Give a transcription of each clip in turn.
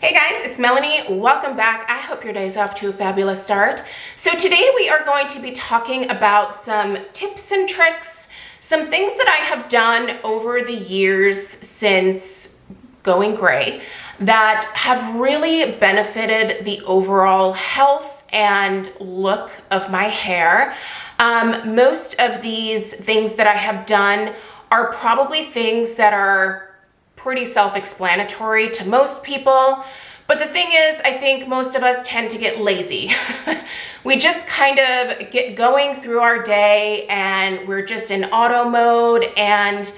Hey guys, it's Melanie. Welcome back. I hope your day's off to a fabulous start. So today we are going to be talking about some tips and tricks, some things that I have done over the years since going gray that have really benefited the overall health and look of my hair. Most of these things that I have done are probably things that are pretty self-explanatory to most people. But the thing is, I think most of us tend to get lazy. We just kind of get going through our day and we're just in auto mode and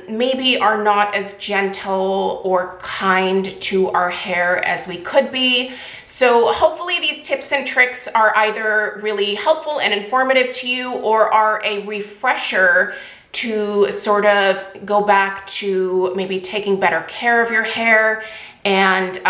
maybe are not as gentle or kind to our hair as we could be. So hopefully these tips and tricks are either really helpful and informative to you or are a refresher to sort of go back to maybe taking better care of your hair and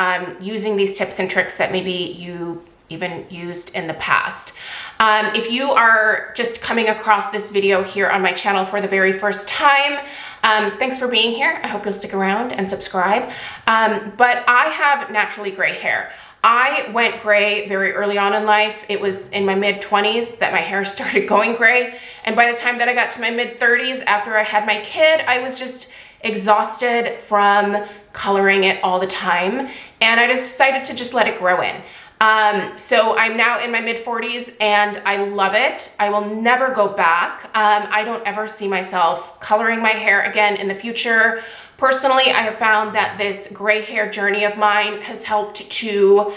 using these tips and tricks that maybe you even used in the past. If you are just coming across this video here on my channel for the very first time, thanks for being here. I hope you'll stick around and subscribe. But I have naturally gray hair. I went gray very early on in life. It was in my mid-20s that my hair started going gray. And by the time that I got to my mid-30s, after I had my kid, I was just exhausted from coloring it all the time. And I decided to just let it grow in. So I'm now in my mid-40s and I love it. I will never go back. I don't ever see myself coloring my hair again in the future. Personally, I have found that this gray hair journey of mine has helped to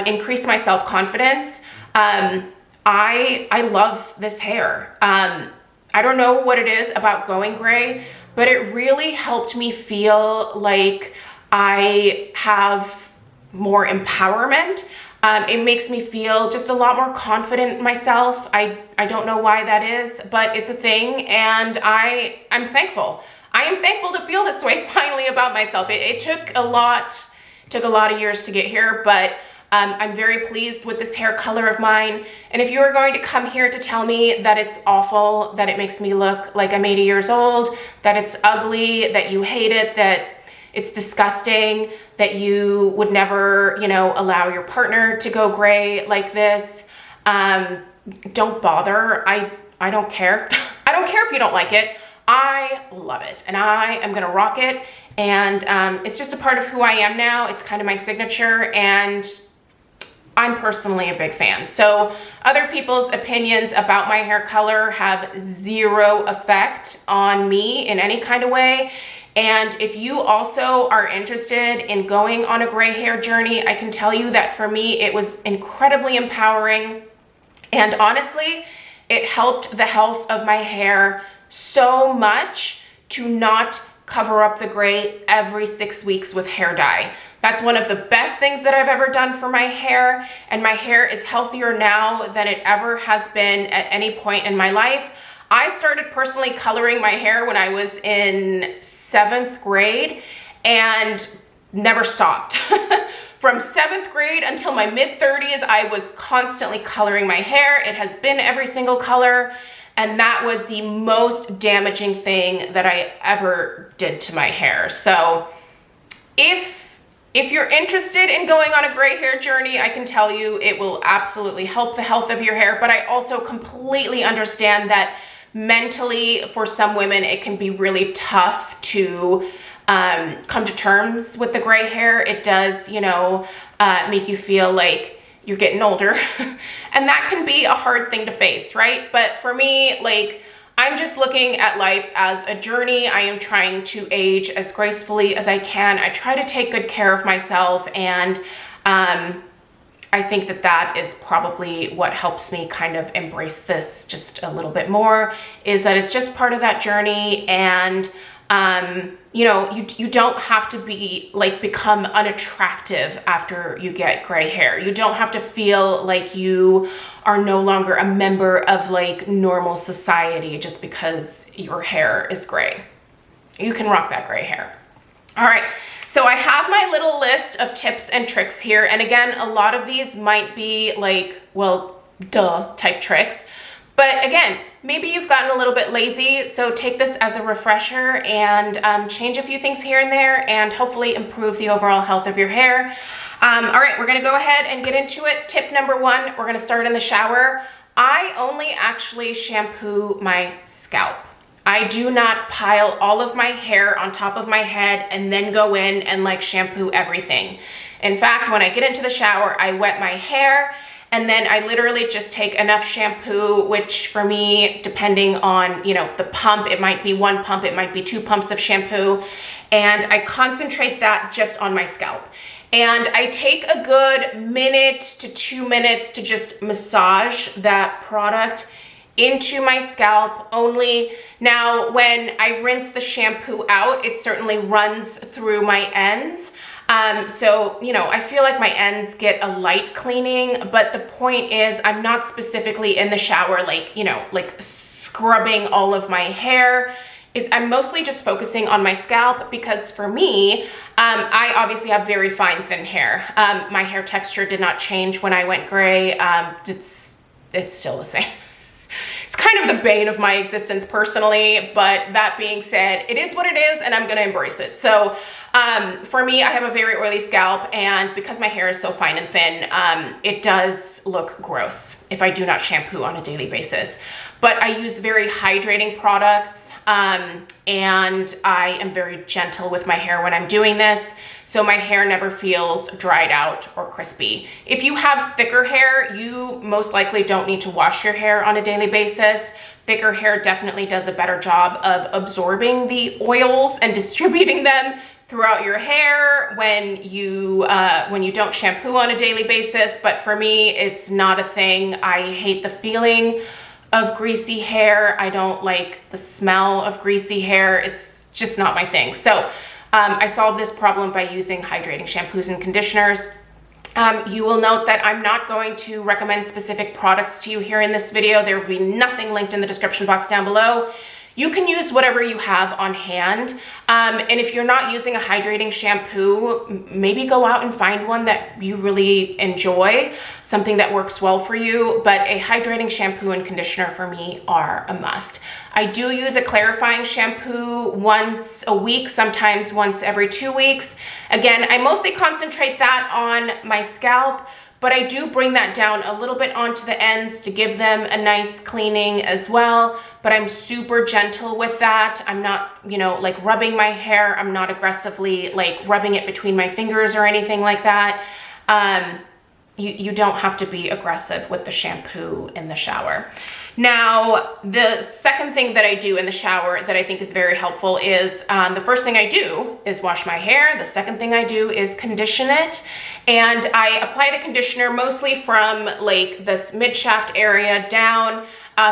increase my self-confidence. I love this hair. I don't know what it is about going gray, but it really helped me feel like I have more empowerment. It makes me feel just a lot more confident in myself. I don't know why that is, but it's a thing, and I'm thankful. I am thankful to feel this way finally about myself. It took a lot of years to get here, but I'm very pleased with this hair color of mine. And if you are going to come here to tell me that it's awful, that it makes me look like I'm 80 years old, that it's ugly, that you hate it, that it's disgusting, that you would never, allow your partner to go gray like this, don't bother. I don't care. I don't care if you don't like it. I love it and I am gonna rock it, and it's just a part of who I am now. It's kind of my signature and I'm personally a big fan. So other people's opinions about my hair color have zero effect on me in any kind of way. And if you also are interested in going on a gray hair journey, I can tell you that for me, it was incredibly empowering. And honestly, it helped the health of my hair so much to not cover up the gray every 6 weeks with hair dye. That's one of the best things that I've ever done for my hair, and my hair is healthier now than it ever has been at any point in my life. I started personally coloring my hair when I was in 7th grade and never stopped. From 7th grade until my mid-30s, I was constantly coloring my hair. It has been every single color. And that was the most damaging thing that I ever did to my hair. So if you're interested in going on a gray hair journey, I can tell you it will absolutely help the health of your hair. But I also completely understand that mentally, for some women, it can be really tough to come to terms with the gray hair. It does, make you feel like you're getting older and that can be a hard thing to face, right? But for me, I'm just looking at life as a journey. I am trying to age as gracefully as I can. I try to take good care of myself, and I think that is probably what helps me kind of embrace this just a little bit more, is that it's just part of that journey. And you don't have to become unattractive after you get gray hair. You don't have to feel like you are no longer a member of normal society just because your hair is gray. You can rock that gray hair. All right, so I have my little list of tips and tricks here. And again, a lot of these might be duh type tricks. But again, maybe you've gotten a little bit lazy, so take this as a refresher and change a few things here and there and hopefully improve the overall health of your hair. All right, we're gonna go ahead and get into it. Tip number one, we're gonna start in the shower. I only actually shampoo my scalp. I do not pile all of my hair on top of my head and then go in and like shampoo everything. In fact, when I get into the shower, I wet my hair and then I literally just take enough shampoo, which for me, depending on, you know, the pump, it might be 1 pump, it might be 2 pumps of shampoo, and I concentrate that just on my scalp. And I take a good minute to 2 minutes to just massage that product into my scalp only. Now, when I rinse the shampoo out, it certainly runs through my ends. So, you know, I feel like my ends get a light cleaning, but the point is I'm not specifically in the shower, like, you know, like scrubbing all of my hair. I'm mostly just focusing on my scalp because for me, I obviously have very fine, thin hair. My hair texture did not change when I went gray. It's still the same. It's kind of the bane of my existence personally, but that being said, it is what it is and I'm gonna embrace it. So for me, I have a very oily scalp, and because my hair is so fine and thin, it does look gross if I do not shampoo on a daily basis. But I use very hydrating products, and I am very gentle with my hair when I'm doing this, so my hair never feels dried out or crispy. If you have thicker hair, you most likely don't need to wash your hair on a daily basis. Thicker hair definitely does a better job of absorbing the oils and distributing them throughout your hair when you don't shampoo on a daily basis. But for me, it's not a thing. I hate the feeling of greasy hair. I don't like the smell of greasy hair. It's just not my thing. So I solved this problem by using hydrating shampoos and conditioners. You will note that I'm not going to recommend specific products to you here in this video. There will be nothing linked in the description box down below. You can use whatever you have on hand. And if you're not using a hydrating shampoo, maybe go out and find one that you really enjoy, something that works well for you. But a hydrating shampoo and conditioner for me are a must. I do use a clarifying shampoo once a week, sometimes once every 2 weeks. Again, I mostly concentrate that on my scalp, but I do bring that down a little bit onto the ends to give them a nice cleaning as well. But I'm super gentle with that. I'm not, you know, like rubbing my hair. I'm not aggressively like rubbing it between my fingers or anything like that. You don't have to be aggressive with the shampoo in the shower. Now, the second thing that I do in the shower that I think is very helpful is the first thing I do is wash my hair. The second thing I do is condition it. And I apply the conditioner mostly from like this mid-shaft area down,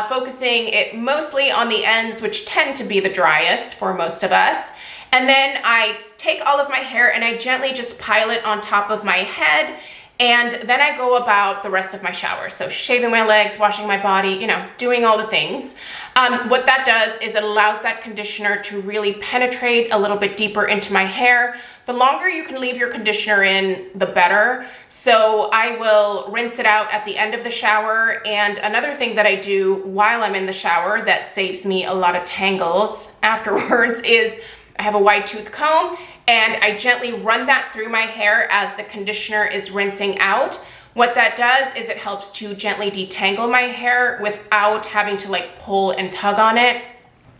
focusing it mostly on the ends, which tend to be the driest for most of us. And then I take all of my hair and I gently just pile it on top of my head. And then I go about the rest of my shower. So shaving my legs, washing my body, you know, doing all the things. What that does is it allows that conditioner to really penetrate a little bit deeper into my hair. The longer you can leave your conditioner in, the better. So I will rinse it out at the end of the shower. And another thing that I do while I'm in the shower that saves me a lot of tangles afterwards is I have a wide tooth comb, and I gently run that through my hair as the conditioner is rinsing out. What that does is it helps to gently detangle my hair without having to like pull and tug on it.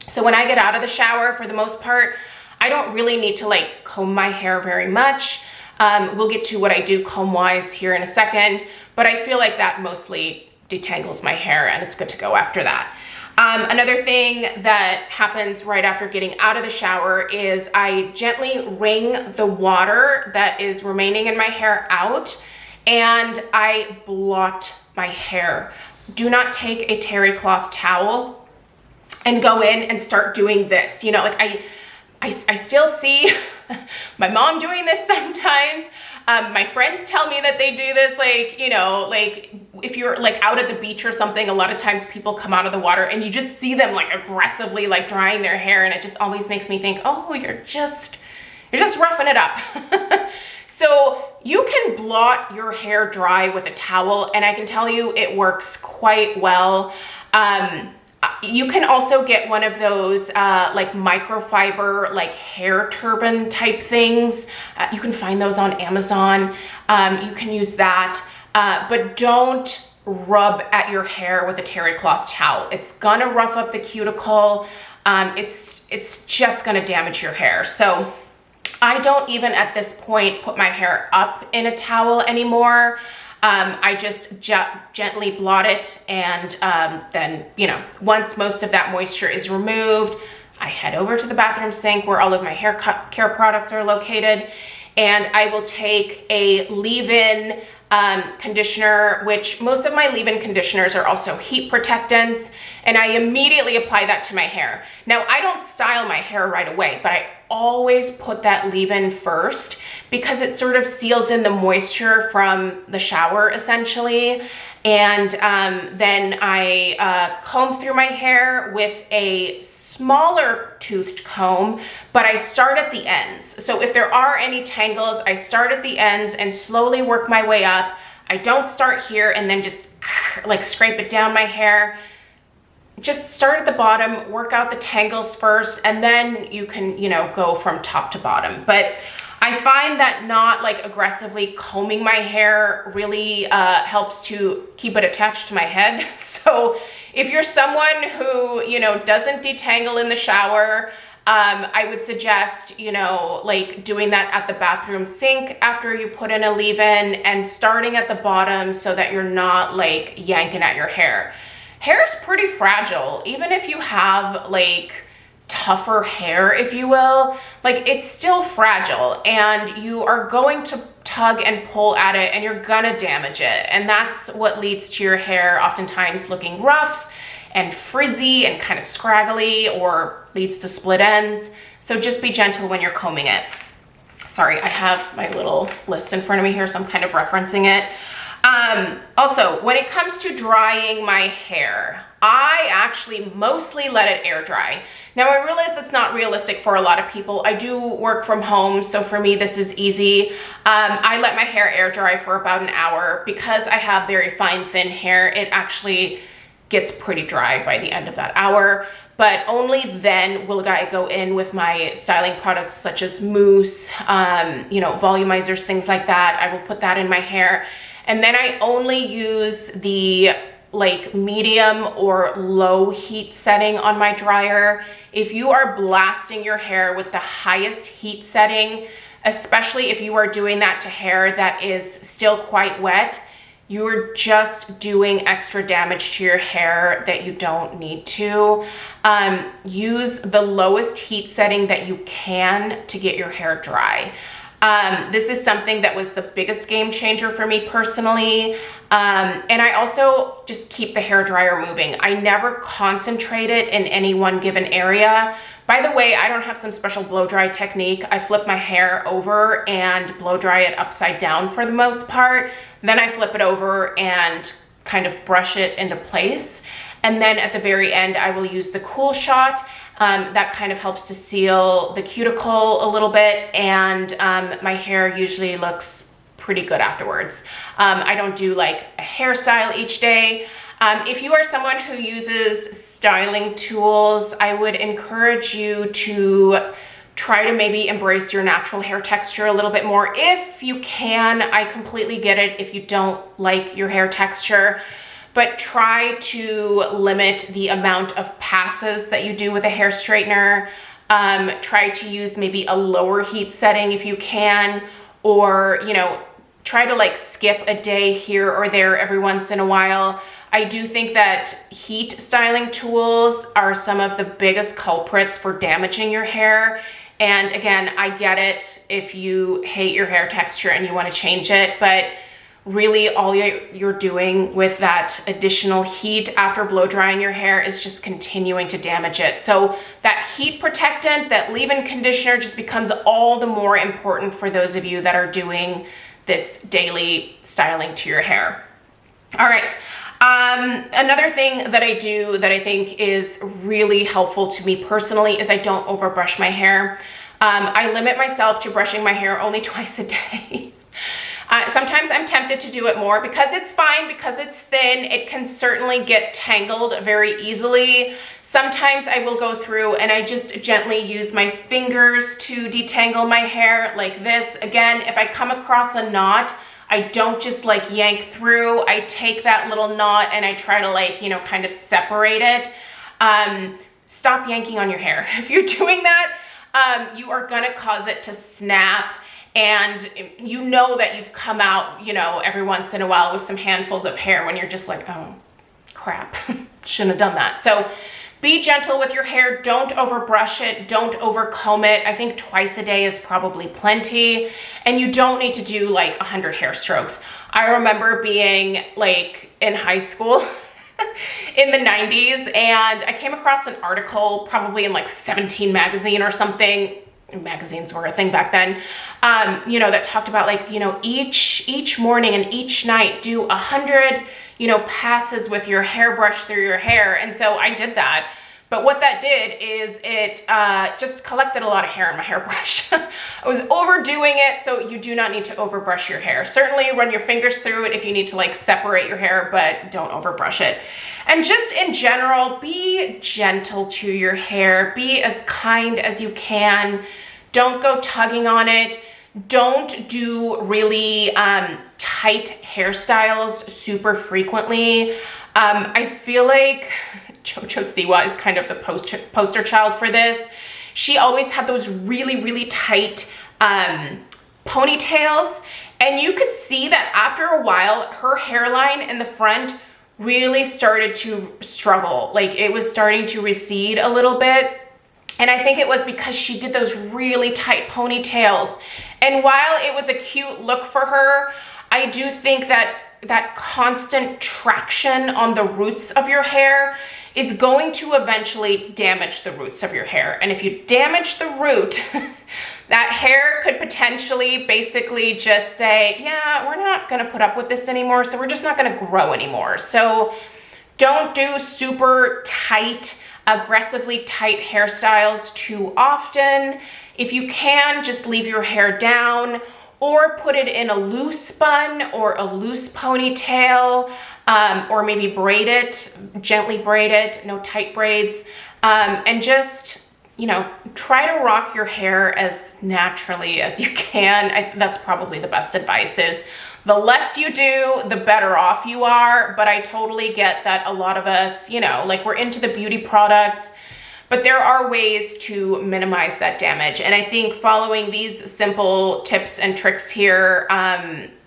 So when I get out of the shower, for the most part, I don't really need to like comb my hair very much. We'll get to what I do comb-wise here in a second, but I feel like that mostly detangles my hair and it's good to go after that. Another thing that happens right after getting out of the shower is I gently wring the water that is remaining in my hair out and I blot my hair. Do not take a terry cloth towel and go in and start doing this. You know, like I still see my mom doing this sometimes. My friends tell me that they do this, like, you know, like if you're like out at the beach or something, a lot of times people come out of the water and you just see them like aggressively like drying their hair, and it just always makes me think, oh, you're just roughing it up. So you can blot your hair dry with a towel, and I can tell you it works quite well. You can also get one of those like microfiber, like hair turban type things. You can find those on Amazon. You can use that, but don't rub at your hair with a terry cloth towel. It's gonna rough up the cuticle. It's just gonna damage your hair. So I don't even at this point put my hair up in a towel anymore. I just gently blot it, and then, you know, once most of that moisture is removed, I head over to the bathroom sink where all of my hair care products are located, and I will take a leave-in conditioner, which most of my leave-in conditioners are also heat protectants, and I immediately apply that to my hair. Now, I don't style my hair right away, but I always put that leave-in first because it sort of seals in the moisture from the shower essentially. And then I comb through my hair with a smaller toothed comb, but I start at the ends. So if there are any tangles, I start at the ends and slowly work my way up. I don't start here and then just like scrape it down my hair. Just start at the bottom, work out the tangles first, and then you can, you know, go from top to bottom. But I find that not like aggressively combing my hair really helps to keep it attached to my head. So if you're someone who, you know, doesn't detangle in the shower, I would suggest, you know, like doing that at the bathroom sink after you put in a leave-in and starting at the bottom so that you're not like yanking at your hair. Hair is pretty fragile, even if you have like tougher hair, if you will, like it's still fragile and you are going to tug and pull at it and you're gonna damage it. And that's what leads to your hair oftentimes looking rough and frizzy and kind of scraggly, or leads to split ends. So just be gentle when you're combing it. Sorry, I have my little list in front of me here, so I'm kind of referencing it. Also, when it comes to drying my hair, I actually mostly let it air dry. Now, I realize that's not realistic for a lot of people. I do work from home, so for me, this is easy. I let my hair air dry for about an hour. Because I have very fine, thin hair, it actually gets pretty dry by the end of that hour. But only then will I go in with my styling products such as mousse, you know, volumizers, things like that. I will put that in my hair. And then I only use the like medium or low heat setting on my dryer. If you are blasting your hair with the highest heat setting, especially if you are doing that to hair that is still quite wet, you're just doing extra damage to your hair that you don't need to. Use the lowest heat setting that you can to get your hair dry. This is something that was the biggest game changer for me personally. And I also just keep the hair dryer moving. I never concentrate it in any one given area. By the way, I don't have some special blow dry technique. I flip my hair over and blow dry it upside down for the most part. Then I flip it over and kind of brush it into place. And then at the very end, I will use the Cool Shot. That kind of helps to seal the cuticle a little bit, and my hair usually looks pretty good afterwards. I don't do like a hairstyle each day. If you are someone who uses styling tools, I would encourage you to try to maybe embrace your natural hair texture a little bit more if you can. I completely get it if you don't like your hair texture, but try to limit the amount of passes that you do with a hair straightener. Try to use maybe a lower heat setting if you can, or, you know, try to like skip a day here or there every once in a while. I do think that heat styling tools are some of the biggest culprits for damaging your hair. And again, I get it if you hate your hair texture and you want to change it, but really all you're doing with that additional heat after blow drying your hair is just continuing to damage it. So that heat protectant, that leave-in conditioner just becomes all the more important for those of you that are doing this daily styling to your hair. All right. Another thing that I do that I think is really helpful to me personally is I don't overbrush my hair. I limit myself to brushing my hair only twice a day. Sometimes I'm tempted to do it more because it's fine, because it's thin. It can certainly get tangled very easily. Sometimes I will go through and I just gently use my fingers to detangle my hair like this. Again, if I come across a knot, I don't just like yank through. I take that little knot and I try to like, you know, kind of separate it. Stop yanking on your hair. If you're doing that, you are gonna cause it to snap, and you know that you've come out, you know, every once in a while with some handfuls of hair when you're just like, oh crap, shouldn't have done that. So be gentle with your hair. Don't overbrush it. Don't overcomb it. I think twice a day is probably plenty, and you don't need to do like 100 hair strokes. I remember being like in high school in the 90s, and I came across an article probably in like 17 magazine or something. Magazines were a thing back then, you know, that talked about like, you know, each morning and each night do 100, you know, passes with your hairbrush through your hair. And so I did that. But what that did is it just collected a lot of hair in my hairbrush. I was overdoing it, so you do not need to overbrush your hair. Certainly run your fingers through it if you need to like separate your hair, but don't overbrush it. And just in general, be gentle to your hair. Be as kind as you can. Don't go tugging on it. Don't do really tight hairstyles super frequently. I feel like Jojo Siwa is kind of the poster child for this. She always had those really, really tight ponytails, and you could see that after a while, her hairline in the front really started to struggle. Like it was starting to recede a little bit. And I think it was because she did those really tight ponytails. And while it was a cute look for her, I do think that that constant traction on the roots of your hair is going to eventually damage the roots of your hair. And if you damage the root, that hair could potentially basically just say, yeah, we're not gonna put up with this anymore, so we're just not gonna grow anymore. So don't do super tight, aggressively tight hairstyles too often. If you can, just leave your hair down or put it in a loose bun or a loose ponytail, or maybe braid it, gently braid it, no tight braids, and just, you know, try to rock your hair as naturally as you can. That's probably the best advice is the less you do, the better off you are. But I totally get that a lot of us, you know, like we're into the beauty products, but there are ways to minimize that damage. And I think following these simple tips and tricks here,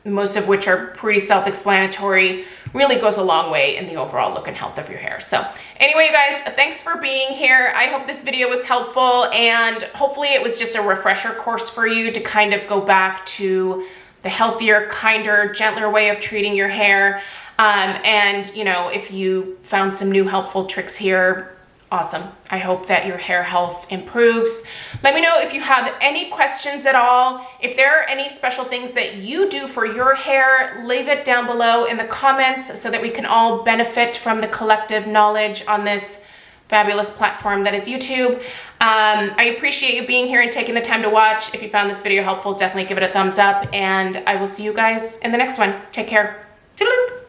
most of which are pretty self-explanatory, really goes a long way in the overall look and health of your hair. So anyway, you guys, thanks for being here. I hope this video was helpful, and hopefully it was just a refresher course for you to kind of go back to the healthier, kinder, gentler way of treating your hair. And you know, if you found some new helpful tricks here, awesome. I hope that your hair health improves. Let me know if you have any questions at all. If there are any special things that you do for your hair, leave it down below in the comments so that we can all benefit from the collective knowledge on this fabulous platform that is YouTube. I appreciate you being here and taking the time to watch. If you found this video helpful, definitely give it a thumbs up, and I will see you guys in the next one. Take care. Toodaloo.